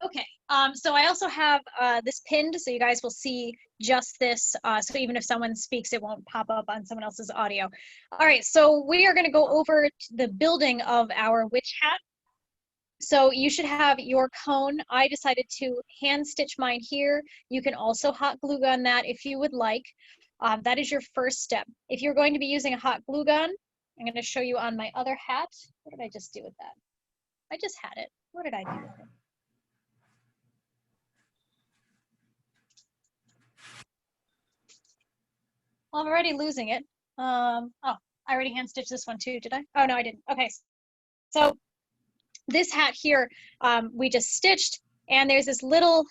Okay, so I also have this pinned, so you guys will see just this, so even if someone speaks, it won't pop up on someone else's audio. All right, so we are gonna go over the building of our witch hat. So you should have your cone. I decided to hand stitch mine here. You can also hot glue gun that if you would like. That is your first step. If you're going to be using a hot glue gun, I'm gonna show you on my other hat. What did I just do with that? I just had it. What did I do with it? Well, I'm already losing it. Oh, I already hand stitched this one too, did I? Oh, no, I didn't. Okay, so this hat here, we just stitched, and there's this little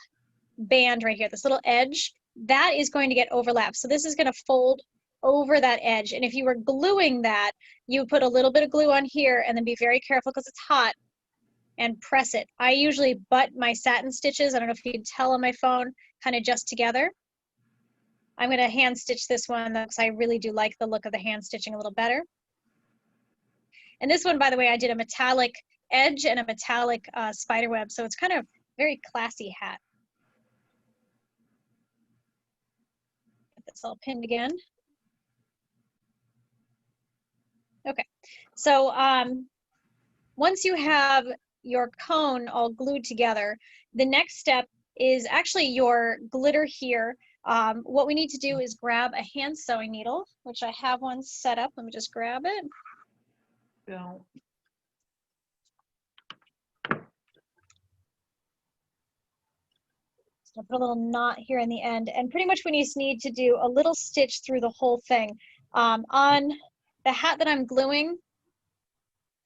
band right here, this little edge, that is going to get overlapped. So this is gonna fold over that edge. And if you were gluing that, you would put a little bit of glue on here and then be very careful because it's hot and press it. I usually butt my satin stitches, I don't know if you can tell on my phone, kind of just together. I'm going to hand stitch this one because I really do like the look of the hand stitching a little better. And this one, by the way, I did a metallic edge and a metallic spider web, so it's kind of very classy hat. Get this all pinned again. Okay, so once you have your cone all glued together, the next step is actually your glitter here. What we need to do is grab a hand sewing needle, which I have one set up. Let me just grab it. Yeah. So I'll put a little knot here in the end, and pretty much we just need to do a little stitch through the whole thing. On the hat that I'm gluing,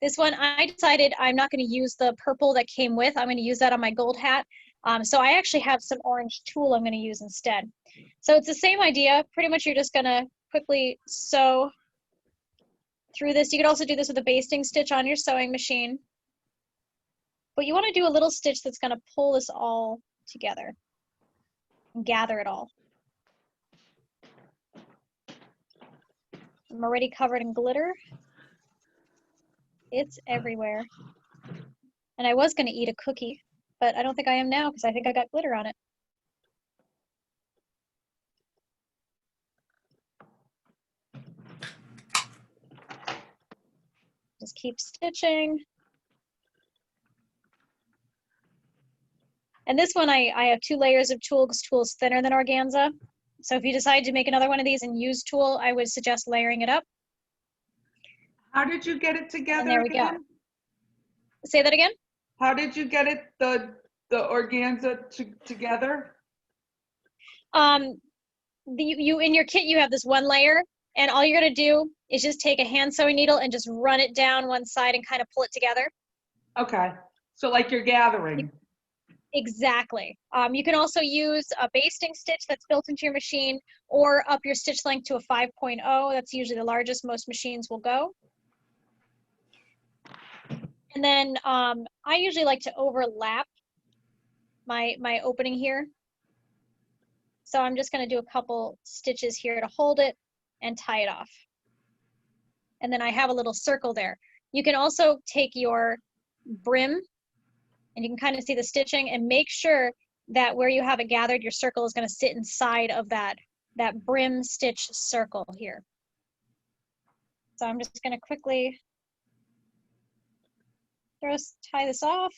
this one, I decided I'm not going to use the purple that came with. I'm going to use that on my gold hat. So I actually have some orange tulle I'm going to use instead. So it's the same idea. Pretty much you're just going to quickly sew through this. You could also do this with a basting stitch on your sewing machine. But you want to do a little stitch that's going to pull this all together and gather it all. I'm already covered in glitter. It's everywhere. And I was going to eat a cookie, but I don't think I am now because I think I got glitter on it. Just keep stitching. And this one, I have 2 layers of tulle because tulle is thinner than organza. So if you decide to make another one of these and use tulle, I would suggest layering it up. How did you get it together? And there we go. Say that again? How did you get it, the organza together? You in your kit, you have this one layer, and all you're gonna do is just take a hand sewing needle and just run it down one side and kind of pull it together. Okay, so like you're gathering. Exactly. You can also use a basting stitch that's built into your machine, or up your stitch length to a 5.0. That's usually the largest most machines will go. And then I usually like to overlap my opening here. So I'm just going to do a couple stitches here to hold it and tie it off. And then I have a little circle there. You can also take your brim, and you can kind of see the stitching, and make sure that where you have it gathered, your circle is going to sit inside of that brim stitch circle here. So I'm just going to quickly tie this off.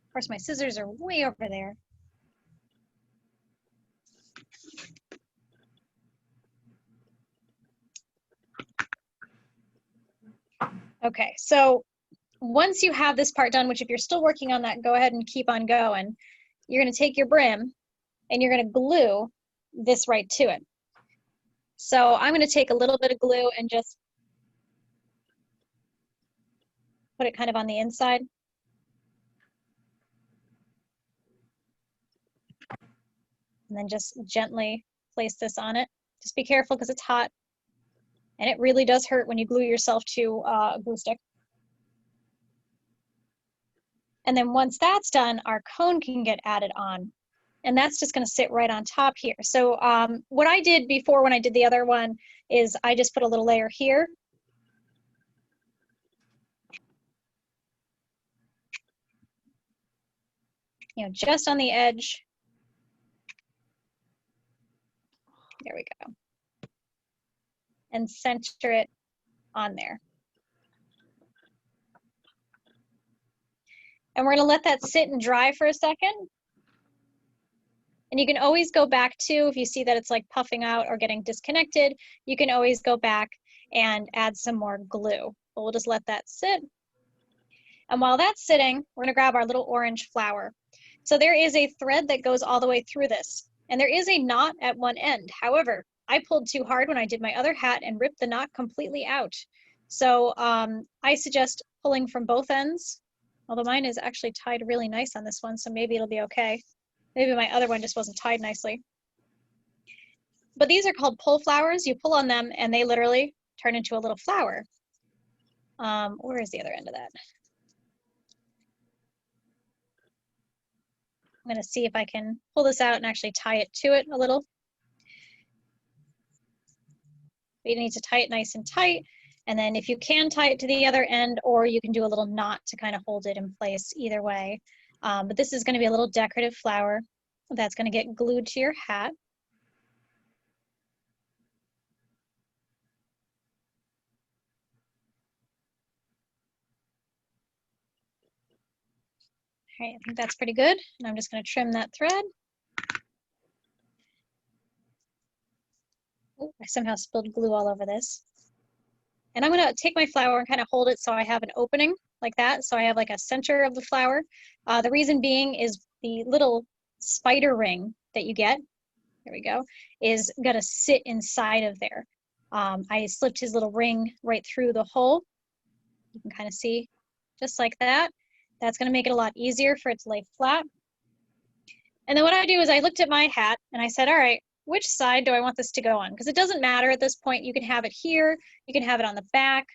Of course, my scissors are way over there. Okay, so once you have this part done, which if you're still working on that, go ahead and keep on going. You're going to take your brim and you're going to glue this right to it. So I'm going to take a little bit of glue and just put it kind of on the inside. And then just gently place this on it. Just be careful because it's hot. And it really does hurt when you glue yourself to a glue stick. And then once that's done, our cone can get added on. And that's just going to sit right on top here. So what I did before when I did the other one is I just put a little layer here. you know, just on the edge. There we go. And center it on there. And we're gonna let that sit and dry for a second. And you can always go back to, if you see that it's like puffing out or getting disconnected, you can always go back and add some more glue. But we'll just let that sit. And while that's sitting, we're gonna grab our little orange flower. So there is a thread that goes all the way through this. And there is a knot at one end. However, I pulled too hard when I did my other hat and ripped the knot completely out. So I suggest pulling from both ends, although mine is actually tied really nice on this one, so maybe it'll be okay. Maybe my other one just wasn't tied nicely. But these are called pull flowers. You pull on them and they literally turn into a little flower. Where is the other end of that? I'm gonna see if I can pull this out and actually tie it to it a little. But you need to tie it nice and tight. And then if you can tie it to the other end, or you can do a little knot to kind of hold it in place, either way. But this is gonna be a little decorative flower that's gonna get glued to your hat. All right, I think that's pretty good. And I'm just gonna trim that thread. Oh, I somehow spilled glue all over this. And I'm gonna take my flower and kind of hold it so I have an opening like that. So I have like a center of the flower. The reason being is the little spider ring that you get, there we go, is gonna sit inside of there. I slipped his little ring right through the hole. You can kind of see just like that. That's gonna make it a lot easier for it to lay flat. And then what I do is I looked at my hat and I said, all right, which side do I want this to go on? Because it doesn't matter at this point. You can have it here, you can have it on the back.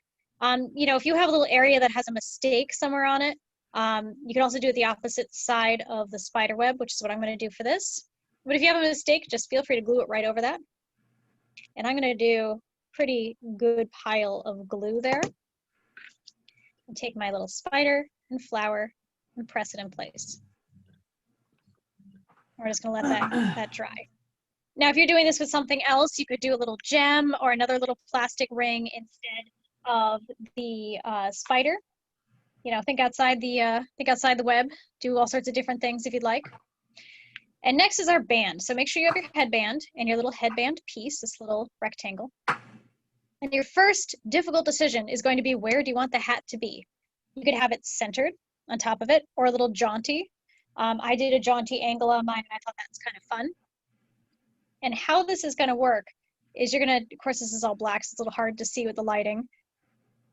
You know, if you have a little area that has a mistake somewhere on it, you can also do it the opposite side of the spider web, which is what I'm going to do for this. But if you have a mistake, just feel free to glue it right over that. And I'm going to do a pretty good pile of glue there. And take my little spider and flower and press it in place. We're just going to let that dry. Now, if you're doing this with something else, you could do a little gem or another little plastic ring instead of the spider. You know, think outside the web. Do all sorts of different things if you'd like. And next is our band. So make sure you have your headband and your little headband piece, this little rectangle. And your first difficult decision is going to be, where do you want the hat to be? You could have it centered on top of it, or a little jaunty. I did a jaunty angle on mine, and I thought that's kind of fun. And how this is going to work is you're going to, of course, this is all black, so it's a little hard to see with the lighting.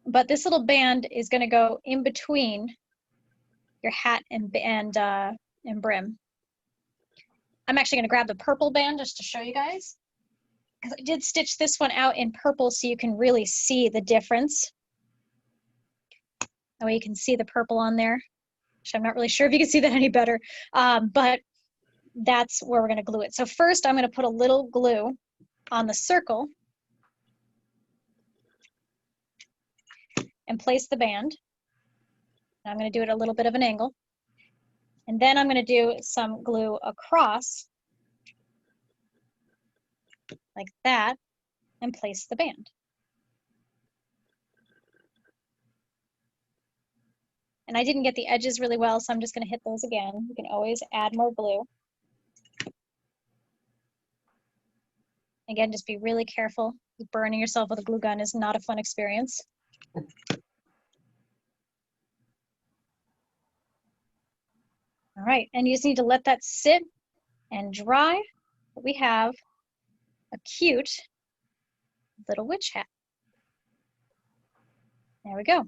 But this little band is going to go in between your hat and brim. I'm actually going to grab the purple band just to show you guys, because I did stitch this one out in purple so you can really see the difference. That way you can see the purple on there, which I'm not really sure if you can see that any better, but that's where we're going to glue it. So first I'm going to put a little glue on the circle and place the band. I'm going to do it at a little bit of an angle. And then I'm going to do some glue across like that and place the band. And I didn't get the edges really well, so I'm just going to hit those again. You can always add more glue. Again, just be really careful. Burning yourself with a glue gun is not a fun experience. All right, and you just need to let that sit and dry. We have a cute little witch hat. There we go.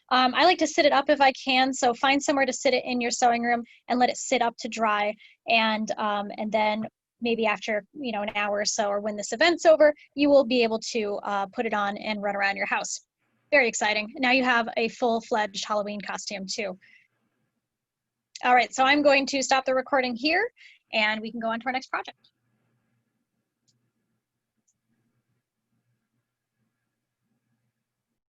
I like to sit it up if I can, so find somewhere to sit it in your sewing room and let it sit up to dry. And then maybe after, you know, an hour or so, or when this event's over, you will be able to put it on and run around your house. Very exciting. Now you have a full-fledged Halloween costume too. All right, so I'm going to stop the recording here and we can go on to our next project.